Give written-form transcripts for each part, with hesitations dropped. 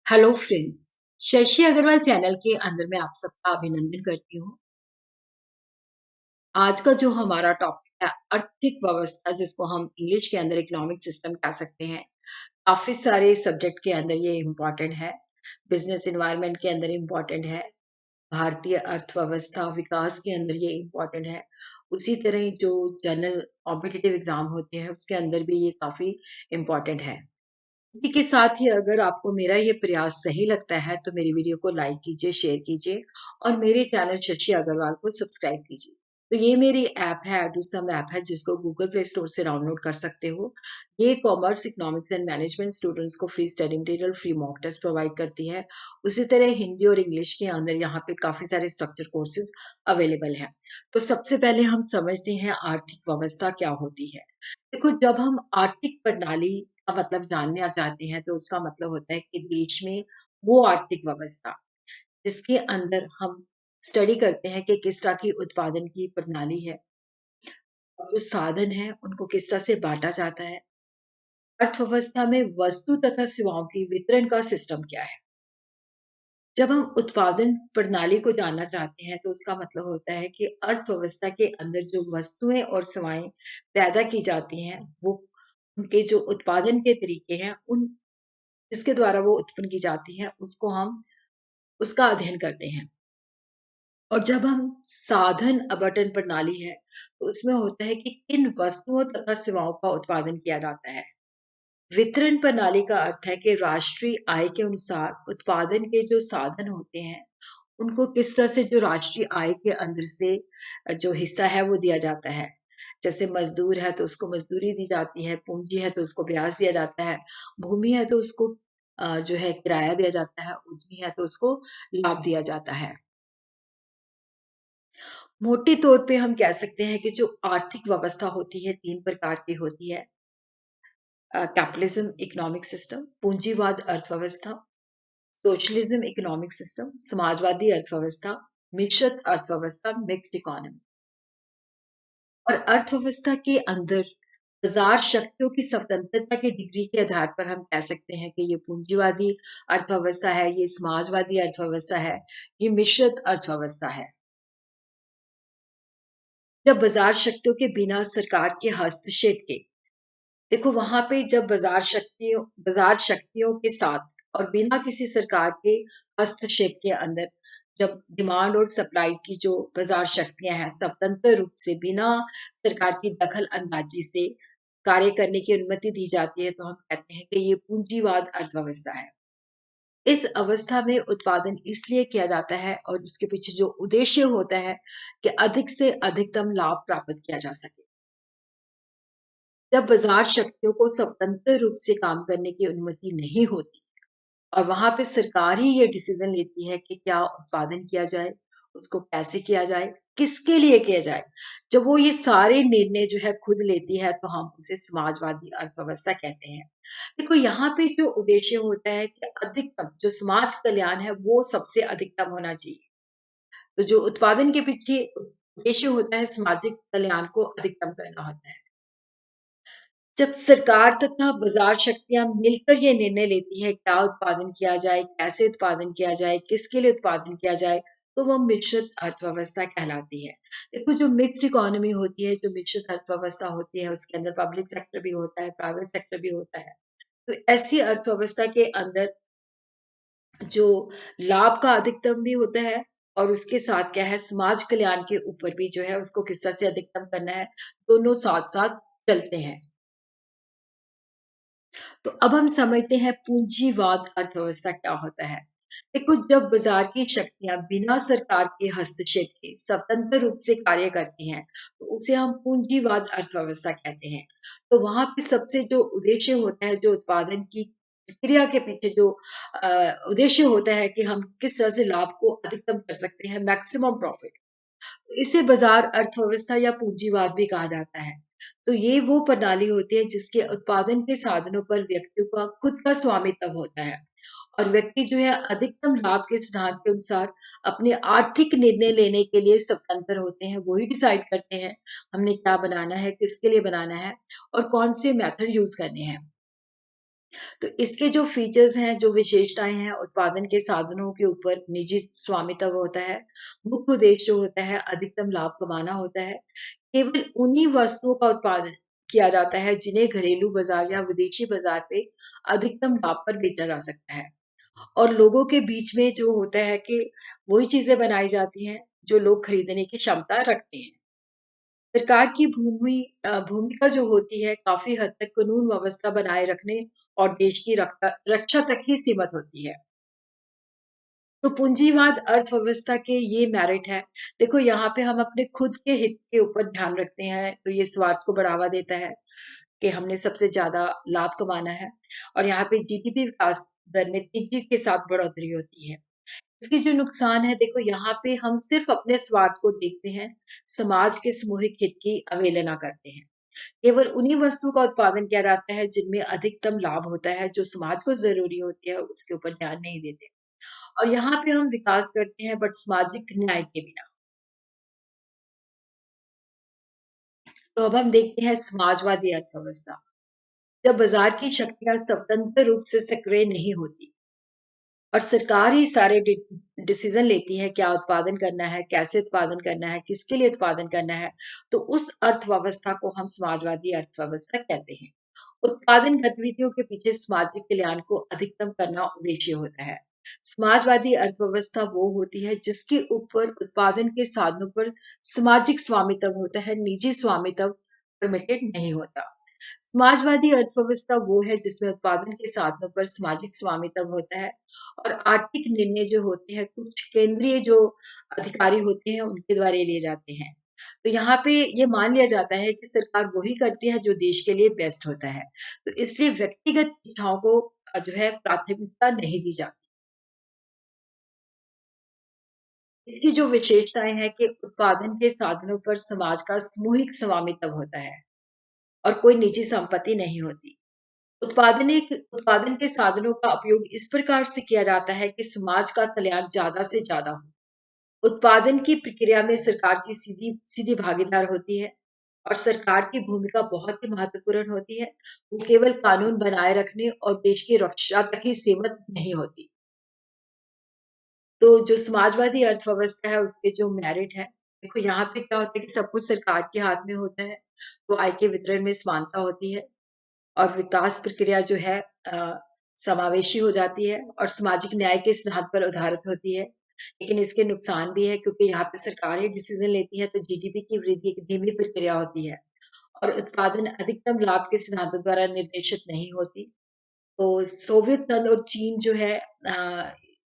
Hello friends. Shashi Agarwal channel के अंदर मैं आप सबका अभिनंदन करती हूँ। आज का जो हमारा टॉपिक है आर्थिक व्यवस्था, जिसको हम इंग्लिश के अंदर इकोनॉमिक सिस्टम कह सकते हैं। काफी सारे सब्जेक्ट के अंदर ये इम्पोर्टेंट है। बिजनेस एनवायरनमेंट के अंदर इम्पोर्टेंट है। भारतीय अर्थव्यवस्था विकास के अंदर ये इम्पोर्टेंट है। उसी तरह जो जनरल कॉम्पिटिटिव एग्जाम होते हैं उसके अंदर भी ये काफी इम्पोर्टेंट है। इसी के साथ ही अगर आपको मेरा ये प्रयास सही लगता है तो मेरी वीडियो को लाइक कीजिए, शेयर कीजिए और मेरे चैनल शशि अग्रवाल को सब्सक्राइब कीजिए। तो ये मेरी ऐप है, एडुसम ऐप है, जिसको गूगल प्ले स्टोर से डाउनलोड कर सकते हो। ये commerce, economics and management students को free study material, free mock test provide करती है। उसी तरह हिंदी और इंग्लिश के अंदर यहाँ पे काफी सारे स्ट्रक्चर कोर्सेज अवेलेबल हैं। तो सबसे पहले हम समझते हैं आर्थिक व्यवस्था क्या होती है। देखो, जब हम आर्थिक प्रणाली का मतलब जानना चाहते हैं तो उसका मतलब होता है कि देश में वो आर्थिक व्यवस्था जिसके अंदर हम स्टडी करते हैं कि किस तरह की उत्पादन की प्रणाली है और जो साधन है उनको किस तरह से बांटा जाता है। अर्थव्यवस्था में वस्तु तथा सेवाओं की वितरण का सिस्टम क्या है। जब हम उत्पादन प्रणाली को जानना चाहते हैं तो उसका मतलब होता है कि अर्थव्यवस्था के अंदर जो वस्तुएं और सेवाएं पैदा की जाती हैं, वो उनके जो उत्पादन के तरीके हैं, उन जिसके द्वारा वो उत्पन्न की जाती है, उसको हम उसका अध्ययन करते हैं। और जब हम साधन आवंटन प्रणाली है, तो उसमें होता है कि किन वस्तुओं तथा सेवाओं का उत्पादन किया जाता है। वितरण प्रणाली का अर्थ है कि राष्ट्रीय आय के अनुसार उत्पादन के जो साधन होते हैं, उनको किस तरह से जो राष्ट्रीय आय के अंदर से जो हिस्सा है वो दिया जाता है। जैसे मज़दूर है तो उसको मज़दूरी दी जाती है, पूँजी है तो उसको ब्याज दिया जाता है, भूमि है तो उसको जो है किराया दिया जाता है, उद्यमी है तो उसको लाभ दिया जाता है। मोटे तौर पे हम कह सकते हैं कि जो आर्थिक व्यवस्था होती है 3 प्रकार की होती है। कैपिटलिज्म इकोनॉमिक सिस्टम, पूंजीवाद अर्थव्यवस्था, सोशलिज्म इकोनॉमिक सिस्टम, समाजवादी अर्थव्यवस्था, मिश्रित अर्थव्यवस्था, मिक्स्ड इकोनॉमी। और अर्थव्यवस्था के अंदर बाजार शक्तियों की स्वतंत्रता की डिग्री के आधार पर हम कह सकते हैं कि ये पूंजीवादी अर्थव्यवस्था है, ये समाजवादी अर्थव्यवस्था है, ये मिश्रित अर्थव्यवस्था है। जब बाजार शक्तियों के बिना सरकार के हस्तक्षेप के, देखो वहां पे जब बाजार शक्तियों के साथ और बिना किसी सरकार के हस्तक्षेप के अंदर, जब डिमांड और सप्लाई की जो बाजार शक्तियां हैं स्वतंत्र रूप से बिना सरकार की दखल अंदाजी से कार्य करने की अनुमति दी जाती है, तो हम कहते हैं कि ये पूंजीवाद अर्थव्यवस्था है। इस अवस्था में उत्पादन इसलिए किया जाता है और उसके पीछे जो उद्देश्य होता है कि अधिक से अधिकतम लाभ प्राप्त किया जा सके। जब बाजार शक्तियों को स्वतंत्र रूप से काम करने की अनुमति नहीं होती और वहां पे सरकार ही ये डिसीजन लेती है कि क्या उत्पादन किया जाए, उसको कैसे किया जाए, किसके लिए किया जाए। जब वो ये सारे निर्णय जो है खुद लेती है तो हम उसे समाजवादी अर्थव्यवस्था कहते हैं। देखो, यहाँ पे जो उद्देश्य होता है कि अधिकतम जो समाज कल्याण है वो सबसे अधिकतम होना चाहिए। तो जो उत्पादन के पीछे उद्देश्य होता है सामाजिक कल्याण को अधिकतम करना होता है। जब सरकार तथा बाजार शक्तियां मिलकर ये निर्णय लेती है क्या उत्पादन किया जाए, कैसे उत्पादन किया जाए, किसके लिए उत्पादन किया जाए, तो वो मिश्रित अर्थव्यवस्था कहलाती है। देखो, जो मिक्स्ड इकोनॉमी होती है, जो मिश्रित अर्थव्यवस्था होती है, उसके अंदर पब्लिक सेक्टर भी होता है, प्राइवेट सेक्टर भी होता है। तो ऐसी अर्थव्यवस्था के अंदर जो लाभ का अधिकतम भी होता है और उसके साथ क्या है, समाज कल्याण के ऊपर भी जो है उसको किस तरह से अधिकतम करना है, दोनों साथ साथ चलते हैं। तो अब हम समझते हैं पूंजीवाद अर्थव्यवस्था क्या होता है। देखो, जब बाजार की शक्तियां बिना सरकार के हस्तक्षेप के स्वतंत्र रूप से कार्य करती हैं, तो उसे हम पूंजीवाद अर्थव्यवस्था कहते हैं। तो वहां पे सबसे जो उद्देश्य होता है, जो उत्पादन की प्रक्रिया के पीछे जो उद्देश्य होता है कि हम किस तरह से लाभ को अधिकतम कर सकते हैं, मैक्सिमम प्रॉफिट, इसे बाजार अर्थव्यवस्था या पूंजीवाद भी कहा जाता है। तो ये वो प्रणाली होती है जिसके उत्पादन के साधनों पर व्यक्तियों का खुद का स्वामित्व होता है और व्यक्ति जो है अधिकतम लाभ के सिद्धांत के अनुसार अपने आर्थिक निर्णय लेने के लिए स्वतंत्र होते हैं। वही डिसाइड करते हैं हमने क्या बनाना है, किसके लिए बनाना है और कौन से मेथड यूज करने हैं। तो इसके जो फीचर्स हैं, जो विशेषताएँ हैं, उत्पादन के साधनों के ऊपर निजी स्वामित्व होता है। मुख्य उद्देश्य जो होता है, अधिकतम लाभ कमाना होता है। केवल उन्हीं वस्तुओं का उत्पादन किया जाता है, जिन्हें घरेलू बाज़ार या विदेशी बाज़ार पे अधिकतम लाभ पर बेचा जा सकता है। और लोगों के बीच में जो होता है कि वही चीज़ें बनाई जाती हैं, जो लोग खरीदने की क्षमता रखते हैं। सरकार की भूमिका जो होती है काफ़ी हद तक कानून व्यवस्था बनाए रखने और देश की रक्षा तक ही सीमित होती है। तो पूंजीवाद अर्थव्यवस्था के ये मेरिट है। देखो यहाँ पे हम अपने खुद के हित के ऊपर ध्यान रखते हैं, तो ये स्वार्थ को बढ़ावा देता है कि हमने सबसे ज़्यादा लाभ कमाना है और यहाँ पे जीडीपी विकास दर में तेज़ी के साथ बढ़ोतरी होती है। इसके जो नुकसान है देखो यहाँ पे हम सिर्फ अपने स्वार्थ को देखते हैं, समाज के सामूहिक हित की अवहेलना करते हैं। केवल उन्हीं वस्तुओं का उत्पादन किया जाता है जिनमें अधिकतम लाभ होता है, जो समाज को ज़रूरी होती है, उसके ऊपर ध्यान नहीं देते। और यहाँ पे हम विकास करते हैं बट सामाजिक न्याय के बिना। तो अब हम देखते हैं समाजवादी अर्थव्यवस्था। जब बाजार की शक्तियाँ स्वतंत्र रूप से सक्रिय नहीं होती और सरकार ही सारे डिसीजन लेती है क्या उत्पादन करना है, कैसे उत्पादन करना है, किसके लिए उत्पादन करना है, तो उस अर्थव्यवस्था को हम समाजवादी अर्थव्यवस्था कहते हैं। उत्पादन गतिविधियों के पीछे सामाजिक कल्याण को अधिकतम करना उद्देश्य होता है। समाजवादी अर्थव्यवस्था वो होती है जिसके ऊपर उत्पादन के साधनों पर सामाजिक स्वामित्व होता है, निजी स्वामित्व परमिटेड नहीं होता। समाजवादी अर्थव्यवस्था वो है जिसमें उत्पादन के साधनों पर सामाजिक स्वामित्व होता है और आर्थिक निर्णय जो होते हैं कुछ केंद्रीय जो अधिकारी होते हैं उनके द्वारा लिए जाते हैं। तो यहाँ पे ये मान लिया जाता है कि सरकार वही करती है जो देश के लिए बेस्ट होता है। तो इसलिए व्यक्तिगत इच्छाओं को जो है प्राथमिकता नहीं दी जाती। इसकी जो विशेषताएँ हैं कि उत्पादन के साधनों पर समाज का सामूहिक स्वामित्व होता है और कोई निजी संपत्ति नहीं होती। उत्पादन के साधनों का उपयोग इस प्रकार से किया जाता है कि समाज का कल्याण ज़्यादा से ज़्यादा हो। उत्पादन की प्रक्रिया में सरकार की सीधी सीधी भागीदार होती है और सरकार की भूमिका बहुत ही महत्वपूर्ण होती है। वो केवल कानून बनाए रखने और देश की रक्षा तक ही सीमित नहीं होती। तो जो समाजवादी अर्थव्यवस्था है उसके जो मेरिट है, देखो यहाँ पे क्या होता है कि सब कुछ सरकार के हाथ में होता है, तो आय के वितरण में समानता होती है और विकास प्रक्रिया जो है समावेशी हो जाती है और सामाजिक न्याय के सिद्धांत पर आधारित होती है। लेकिन इसके नुकसान भी है क्योंकि यहाँ पे सरकार ही डिसीजन लेती है तो जीडीपी की वृद्धि एक धीमी प्रक्रिया होती है और उत्पादन अधिकतम लाभ के सिद्धांतों द्वारा निर्देशित नहीं होती। तो सोवियत संघ और चीन जो है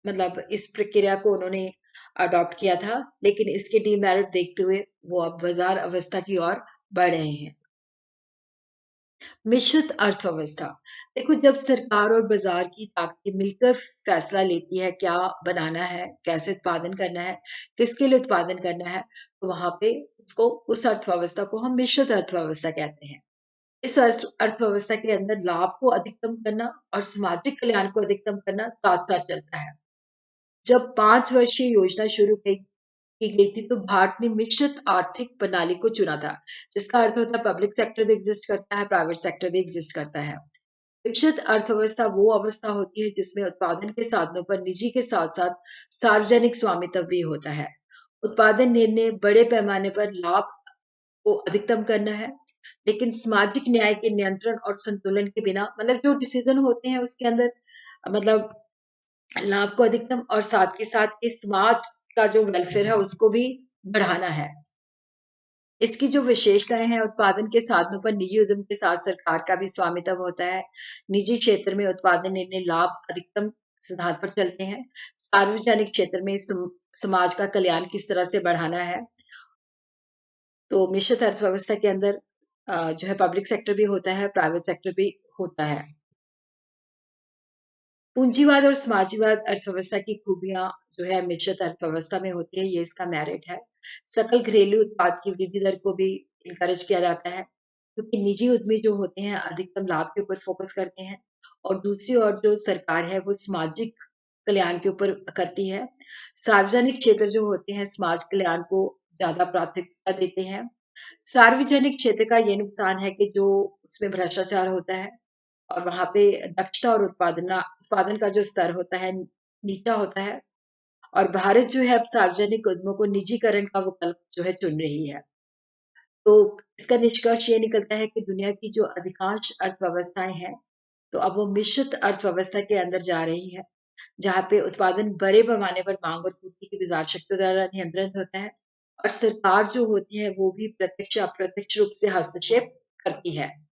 मतलब इस प्रक्रिया को उन्होंने अडॉप्ट किया था, लेकिन इसके डीमेरिट देखते हुए वो अब बाजार अवस्था की ओर बढ़ रहे हैं। मिश्रित अर्थव्यवस्था। देखो जब सरकार और बाजार की ताकतें मिलकर फैसला लेती है क्या बनाना है, कैसे उत्पादन करना है, किसके लिए उत्पादन करना है, तो वहाँ पे उसको उस अर्थव्यवस्था को हम मिश्रित अर्थव्यवस्था कहते हैं। इस अर्थव्यवस्था के अंदर लाभ को अधिकतम करना और सामाजिक कल्याण को अधिकतम करना साथ-साथ चलता है। जब 5 वर्षीय योजना शुरू की गई थी, तो भारत ने मिश्रित आर्थिक प्रणाली को चुना था, जिसका अर्थ होता है पब्लिक सेक्टर भी एग्ज़िस्ट करता है, प्राइवेट सेक्टर भी एग्ज़िस्ट करता है। विकसित अर्थव्यवस्था वो अवस्था होती है जिसमें उत्पादन के साधनों पर निजी के साथ-साथ सार्वजनिक स्वामित्व भी होता है। उत्पादन निर्णय बड़े पैमाने पर लाभ को अधिकतम करना है, लेकिन सामाजिक न्याय के नियंत्रण और संतुलन के बिना मतलब जो डिसीज़न होते हैं उसके अंदर मतलब लाभ को अधिकतम और साथ के साथ इस समाज का जो वेलफेयर है उसको भी बढ़ाना है। इसकी जो विशेषताएँ हैं उत्पादन के साधनों पर निजी उद्यम के साथ सरकार का भी स्वामित्व होता है। निजी क्षेत्र में उत्पादन निर्णय लाभ अधिकतम सिद्धांत पर चलते हैं। सार्वजनिक क्षेत्र में समाज का कल्याण किस तरह से बढ़ाना है। तो मिश्रित अर्थव्यवस्था के अंदर जो है पब्लिक सेक्टर भी होता है, प्राइवेट सेक्टर भी होता है। पूंजीवाद और समाजीवाद अर्थव्यवस्था की खूबियाँ जो है मिश्रित अर्थव्यवस्था में होती है, ये इसका मेरिट है। सकल घरेलू उत्पाद की वृद्धि दर को भी इनकरेज किया जाता है, क्योंकि निजी उद्यमी जो होते हैं अधिकतम लाभ के ऊपर फोकस करते हैं और दूसरी ओर जो सरकार है वो सामाजिक कल्याण के ऊपर करती है। सार्वजनिक क्षेत्र जो होते हैं समाज कल्याण को ज़्यादा प्राथमिकता देते हैं। सार्वजनिक क्षेत्र का ये नुकसान है कि जो उसमें भ्रष्टाचार होता है और वहाँ पे दक्षता और उत्पादन का जो स्तर होता है नीचा होता है और भारत जो है अब सार्वजनिक उद्यमों को निजीकरण का विकल्प जो है चुन रही है। तो इसका निष्कर्ष ये निकलता है कि दुनिया की जो अधिकांश अर्थव्यवस्थाएं हैं, तो अब वो मिश्रित अर्थव्यवस्था के अंदर जा रही है, जहाँ पे उत्पादन बड़े पैमाने पर मांग और पूर्ति की बाजार शक्तियों द्वारा नियंत्रित होता है और सरकार जो होती है वो भी प्रत्यक्ष या अप्रत्यक्ष रूप से हस्तक्षेप करती है।